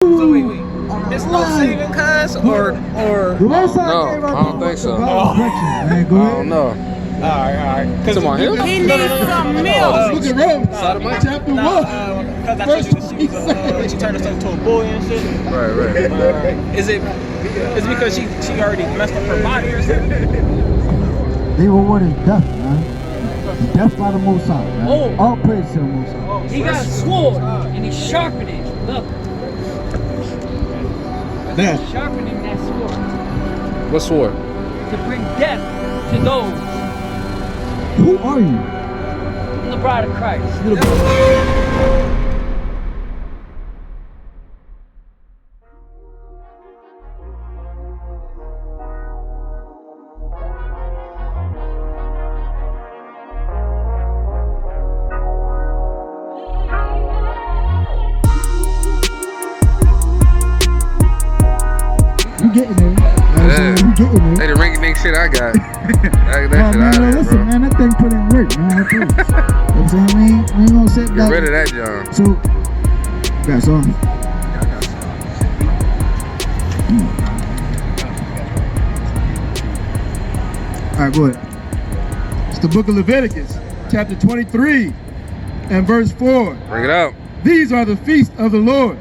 So wait. There's no saving cuz or no, I don't think so. I don't know. Alright. Come on, him? He needs some milk. Look at Romans, chapter 1. Because I told you that she turned herself to a boy and shit. Right. Is it because she already messed up her body or something? They rewarded death, man. Death by the Most High, man. Oh. All praise to the Most High. He got a sword and he's sharpening it. Look. Death. He's sharpening that sword What sword? to bring death to those. Who are you? I'm the bride of Christ. You getting there. You getting Hey, there. the rinky dink shit I got. that Oh, shit man, out listen, bro. man, that thing put in work, man. I promise. You know what I'm saying? We ain't gonna sit Get back. rid of that, John. So, got some. Alright, go ahead. It's the book of Leviticus, chapter 23 and verse 4. Bring it out. These are the feasts of the Lord,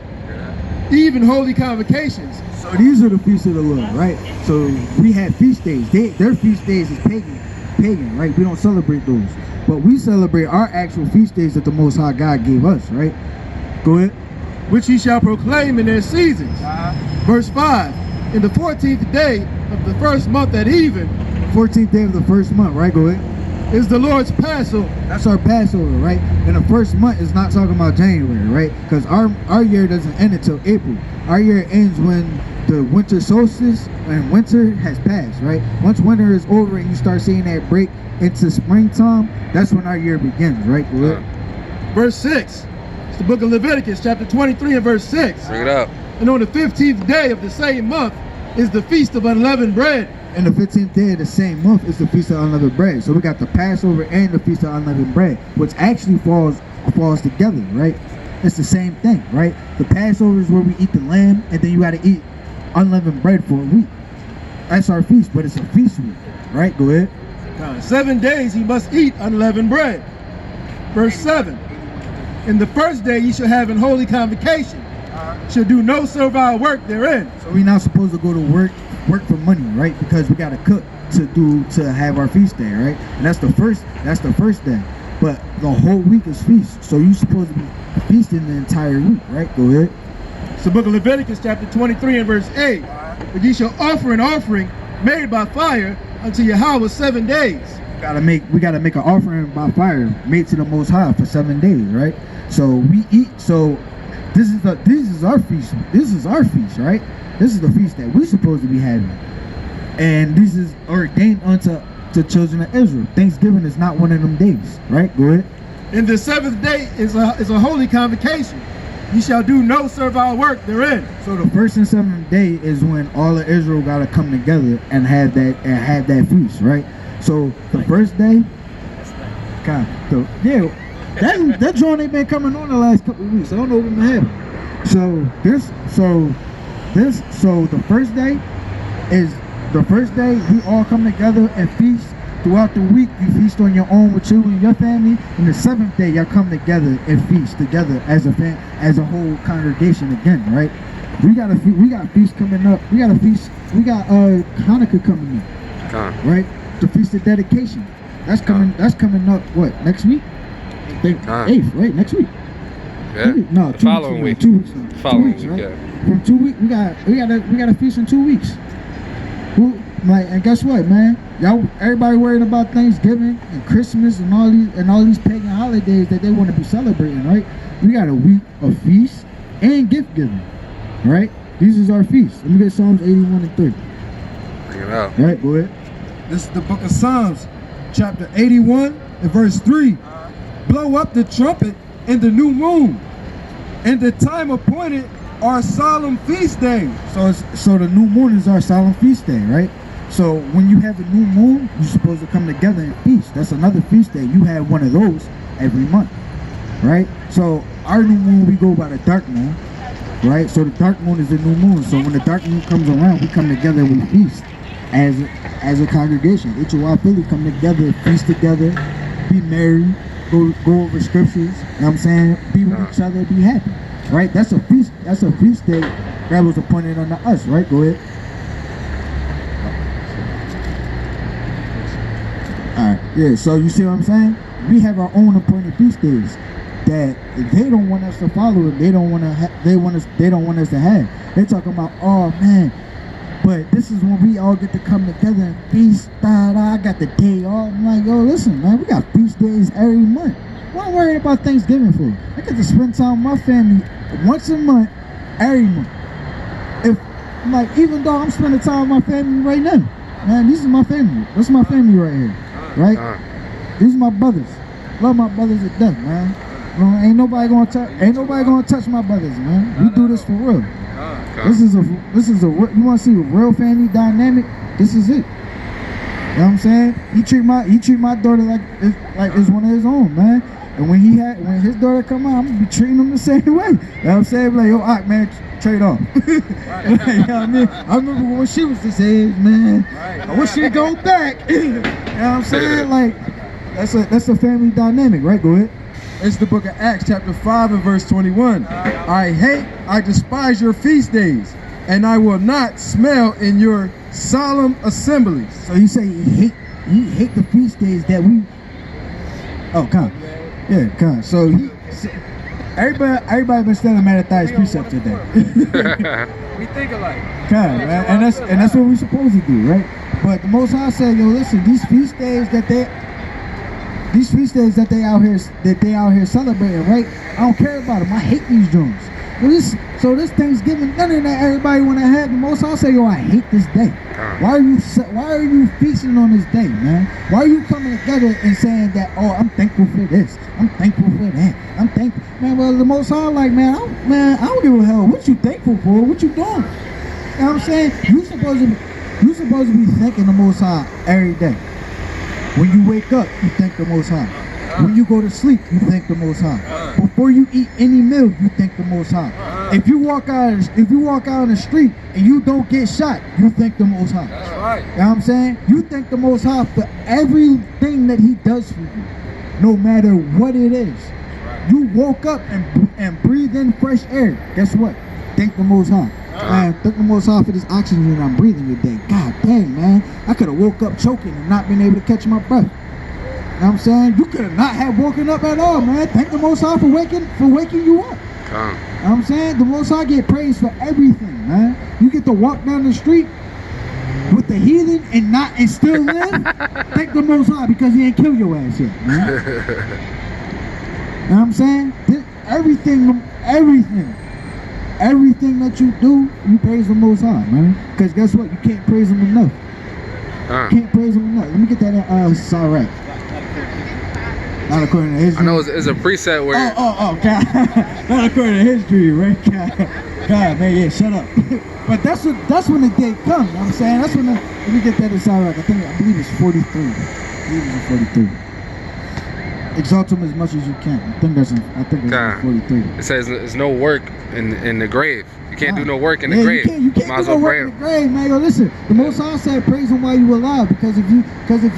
even holy convocations. So these are the feasts of the Lord, right? So we have feast days. Their feast days is pagan, right? We don't celebrate those. But we celebrate our actual feast days that the Most High God gave us, right? Go ahead. Which ye shall proclaim in their seasons. Verse 5. In the 14th day of the first month at even 14th day of the first month, right? Go ahead. is the Lord's Passover. That's our Passover, right? And the first month is not talking about January, right? Because our year doesn't end until April. Our year ends when the winter solstice and winter has passed, right? Once winter is over and you start seeing that break into springtime, that's when our year begins, right? Go ahead. Verse 6. It's the book of Leviticus, chapter 23 and verse 6. Bring it up. And on the 15th day of the same month is the feast of unleavened bread. And the 15th day of the same month is the Feast of Unleavened Bread. So we got the Passover and the Feast of Unleavened Bread, which actually falls together, right? It's the same thing, right? The Passover is where we eat the lamb, and then you got to eat unleavened bread for a week. That's our feast, but it's a feast week, right? Go ahead. 7 days ye must eat unleavened bread. Verse 7. In the first day ye shall have an holy convocation. Shall do no servile work therein. So we're not supposed to go to work for money, right? Because we got to cook to have our feast day, right? And that's the first day. But the whole week is feast. So you're supposed to be feasting the entire week, right? Go ahead. It's the book of Leviticus, chapter 23 and verse 8. But ye shall offer an offering made by fire unto Yahweh 7 days. We gotta make an offering by fire made to the Most High for 7 days, right? So we eat. So this is our feast. This is our feast, right? This is the feast that we're supposed to be having, and this is ordained unto the children of Israel. Thanksgiving is not one of them days, right? Go ahead. And the seventh day is a holy convocation. Ye shall do no servile work therein. So the first and seventh day is when all of Israel gotta come together and have that feast, right? So the first day, God, that joint ain't been coming on the last couple of weeks. I don't know what's been happening. So the first day we all come together and feast. Throughout the week you feast on your own with you and your family, and the seventh day y'all come together and feast together as a whole congregation again, right? We got feast coming up. We got Hanukkah coming up, right? The feast of dedication. That's coming up what, next week? I think 8th, right? Next week. Yeah. No, the following week. 2 weeks now. The following week, right? yeah. From 2 weeks, we got a feast in 2 weeks. And guess what, man? Everybody worried about Thanksgiving and Christmas and all these pagan holidays that they want to be celebrating, right? We got a week of feast and gift giving, right? These is our feasts. Let me get Psalms 81 and 3. Bring it out. All right, go ahead. This is the book of Psalms, chapter 81 and verse 3. Blow up the trumpet in the new moon, and the time appointed our solemn feast day. So the new moon is our solemn feast day, right? So when you have a new moon, you're supposed to come together and feast. That's another feast day. You have one of those every month, right? So our new moon, we go by the dark moon. right? So the dark moon is the new moon. So when the dark moon comes around, we come together and we feast as a congregation. H.O.I. Philly come together, feast together, be merry, go over scriptures. You know what I'm saying? Be with each other, be happy, right? That's a feast. That's a feast day that was appointed unto us, right? Go ahead. All right, yeah. So you see what I'm saying? We have our own appointed feast days that they don't want us to follow. They don't want to. They don't want us to have. They're talking about, oh man, but this is when we all get to come together and feast. I got the day off. I'm like, yo, listen, man, we got feast days every month. What am I worried about Thanksgiving for? I get to spend time with my family once a month, every month. If like, even though I'm spending time with my family right now, man, this is my family. That's my family right here, right? These are my brothers. Love my brothers to death, man. You know, ain't nobody gonna touch my brothers, man. We do this for real. This is a you want to see a real family dynamic? This is it. You know what I'm saying? He treat my daughter like it's one of his own, man. And when his daughter come out, I'm gonna be treating him the same way. You know what I'm saying? Like, yo, man, trade off. You know what I mean? I remember when she was this age, man. I wish she'd go back. You know what I'm saying? Like, that's a family dynamic, right? Go ahead. It's the book of Acts, chapter 5 and verse 21. I despise your feast days, and I will not smell in your solemn assemblies. So you say you hate the feast days that we. Oh, come. Yeah, come. So everybody been standing Matthew's precept today. We think alike. Come, man, and that's what we supposed to do, right? But the Most High said, yo, listen, these feast days that they out here celebrating, right? I don't care about them. I hate these joints. So this Thanksgiving, none of that everybody want to have. The Most I'll say, yo, I hate this day. Why are you feasting on this day, man? Why are you coming together and saying that, oh, I'm thankful for this, I'm thankful for that, I'm thankful, man? Well, the Most High, like, man, I don't give a hell what you thankful for, what you doing. You know what I'm saying? You supposed to be thanking the Most High every day. When you wake up, you thank the Most High. When you go to sleep, you thank the Most High. Before you eat any meal, you thank the Most High. If you walk out on the street and you don't get shot, you thank the Most High. That's right. You know what I'm saying? You thank the Most High for everything that He does for you, no matter what it is. You woke up and breathed in fresh air. Guess what? Thank the Most High. Man, thank the Most High for this oxygen I'm breathing today. God dang, man. I could have woke up choking and not been able to catch my breath. You know what I'm saying? You could have not have woken up at all, man. Thank the Most High for waking you up. You know what I'm saying? The Most High get praised for everything, man. You get to walk down the street with the heathen and still live. Thank the Most High because He ain't kill your ass yet, man. You know what I'm saying? Everything that you do, you praise the Most High, man. Because guess what? You can't praise Him enough. You can't praise Him enough. Let me get that in Sirach. Not according to history. I know it's a preset where. Oh, God. Not according to history, right? God, man, yeah, shut up. But that's when the day comes. You know what I'm saying? That's when let me get that in Sirach. I believe it's 43. I believe it's 43. Exalt Him as much as you can. I think it's 43. It says there's no work in the grave. You can't do no work in the grave. You can't do no work in the grave, man. Yo, listen, the Most High said praise Him while you alive, because if you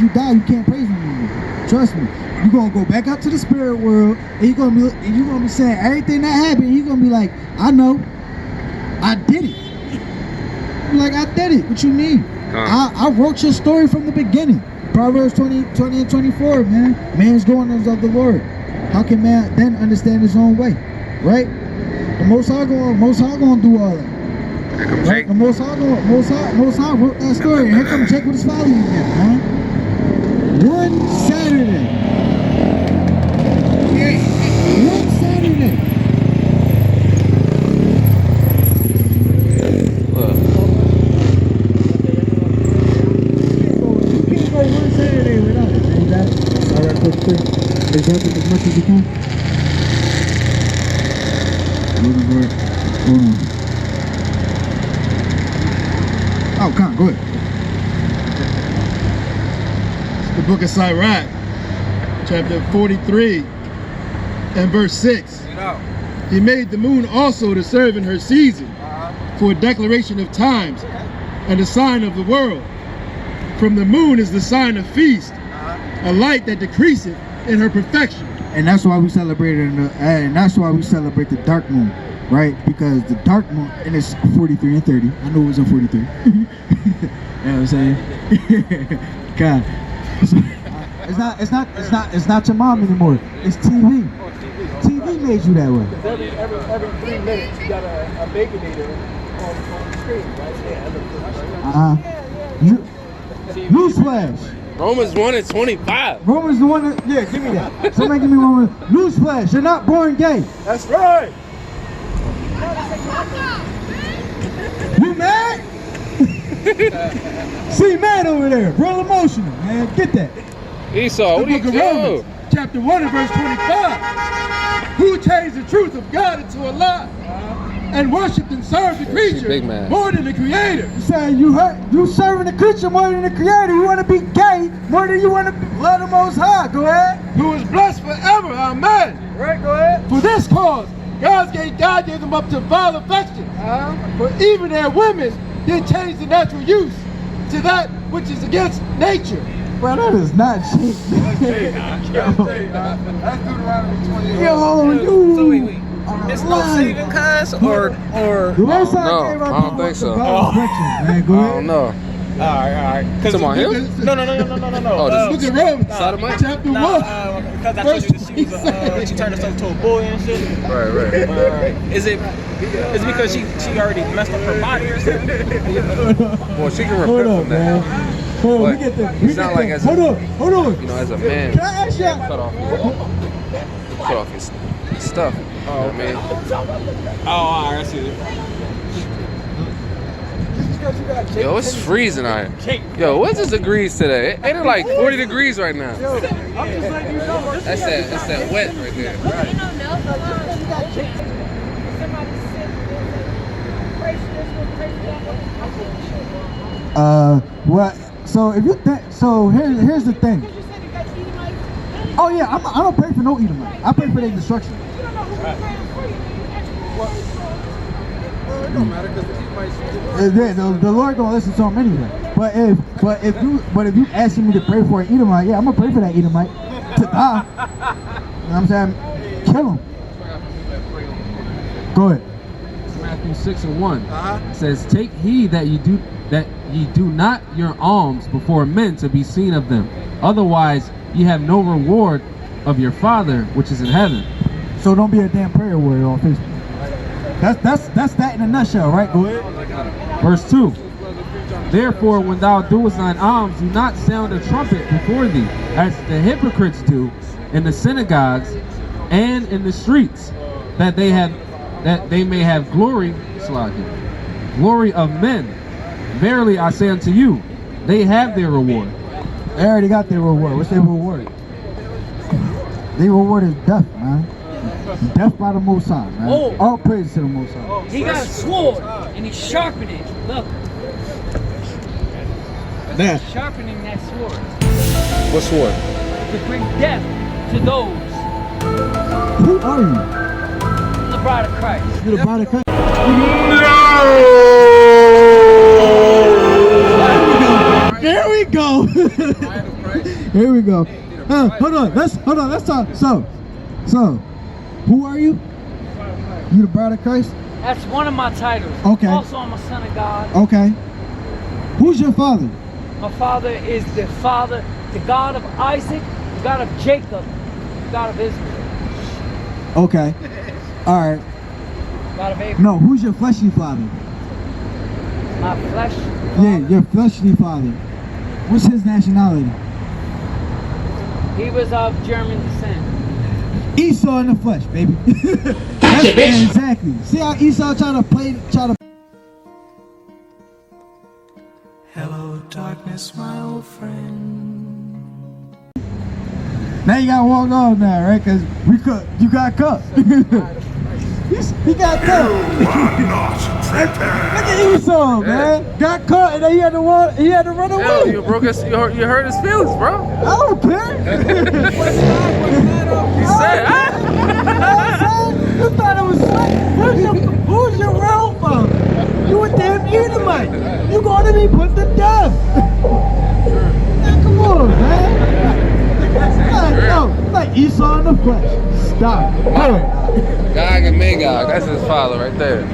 die, you can't praise Him anymore. Trust me. You're gonna go back out to the spirit world, and you're gonna be saying everything that happened. You're gonna be like, I know, I did it. You're like, I did it. What you mean? I wrote your story from the beginning. Proverbs 20 and 24, man. Man's goings of the Lord. How can man then understand his own way? Right? The Most High gonna do all that. Right? The Most High wrote that story. And here come Jake with his folly again, man. One Saturday. Exalt Him as much as you can. Oh, come on, go ahead. It's the book of Sirach, chapter 43 and verse 6. He made the moon also to serve in her season, for a declaration of times and a sign of the world. From the moon is the sign of feast, a light that decreaseth in her perfection. And that's why we celebrate it. And that's why we celebrate the dark moon, right? Because the dark moon, and it's 43 and 30. I know it was in 43. You know what I'm saying? God, it's not your mom anymore. It's TV. TV made you that way. Every 3 minutes, you got a baconator on the screen, right? Newsflash. Romans 1 and 25. Romans the one that, yeah, give me that. Somebody give me Romans. Newsflash, you're not born gay. That's right. You mad? See mad over there. Real emotional, man. Get that. Esau, what The are book you of doing? Romans, chapter 1 and verse 25. Who changed the truth of God into a lie and worshipped and served the creature big man. more than the creator. You saying you serving the creature more than the creator. You want to be gay more than you want to love the Most High. Go ahead. Who is blessed forever, amen. Right, go ahead. For this cause, God gave them up to vile affection. For even their women did change the natural use to that which is against nature. Bro, that is not cheap. Yo, you. So wait. It's no saving cuz or The Most High No, gave our I don't people think up so. to vile affection, man. Go I ahead. don't know. Alright. Talking about him? No. Oh, Look at Romans, Sodomite? chapter 1. Because I told you that she turned herself to a boy and shit. Right. Is it because she already messed up her body or something? Well, she can Hold repent on, from that. man. Hold on, But we get that. it's not like as a- Hold on. You know, as a man, Can I ask you? cut off his stuff. Oh, man. Oh, alright, I see it. Yo, it's freezing out here. Yo, what's this degrees today? Ain't it like 40 degrees right now? That's that wet right there. What? So if you think, so here's the thing. Oh yeah, I don't pray for no Edomite. I pray for their destruction. It don't matter because the Edomites. The Lord gonna listen to him anyway. But if you asking me to pray for an Edomite, yeah, I'm gonna pray for that Edomite to die. You know what I'm saying? Kill him. Go ahead. Matthew 6 and 1 It says, "Take heed that ye do not your alms before men to be seen of them. Otherwise, ye have no reward of your Father which is in heaven." So don't be a damn prayer warrior on Facebook. That's that in a nutshell, right? Go ahead. Verse 2. "Therefore, when thou doest thine alms, do not sound a trumpet before thee, as the hypocrites do in the synagogues and in the streets, that they may have glory of men. Verily I say unto you, they have their reward." They already got their reward. What's their reward? Their reward is death, man. Death by the Most High, man. Oh. All praise to the Most High. He got a sword and he's sharpening it. Look, Death. sharpening that sword What sword? to bring death to those Who are you? in the bride of Christ. You the body cut. There we go. Here we go. Hold on. Let's talk. So, who are you? You the bride of Christ? That's one of my titles. Okay. Also, I'm a son of God. Okay. Who's your father? My father is the God of Isaac, the God of Jacob, the God of Israel, Okay. All right. God of Abraham. No, who's your fleshly father? My flesh. Yeah, your fleshly father. What's his nationality? He was of German descent. Esau in the flesh, baby. That's exactly. See how Esau try to. Hello, darkness, my old friend. Now you gotta walk off now, right? Cause you got cut. He got cut. Look at Esau, man. Got caught and then he had to run away. Yo, you hurt his feelings, bro. I don't care. He said, You thought it was Who's your real father? You a damn Edomite. You're going to be put to death. Man, come on, man. No, like Esau in the flesh. Stop. Gog and Magog, that's his father right there.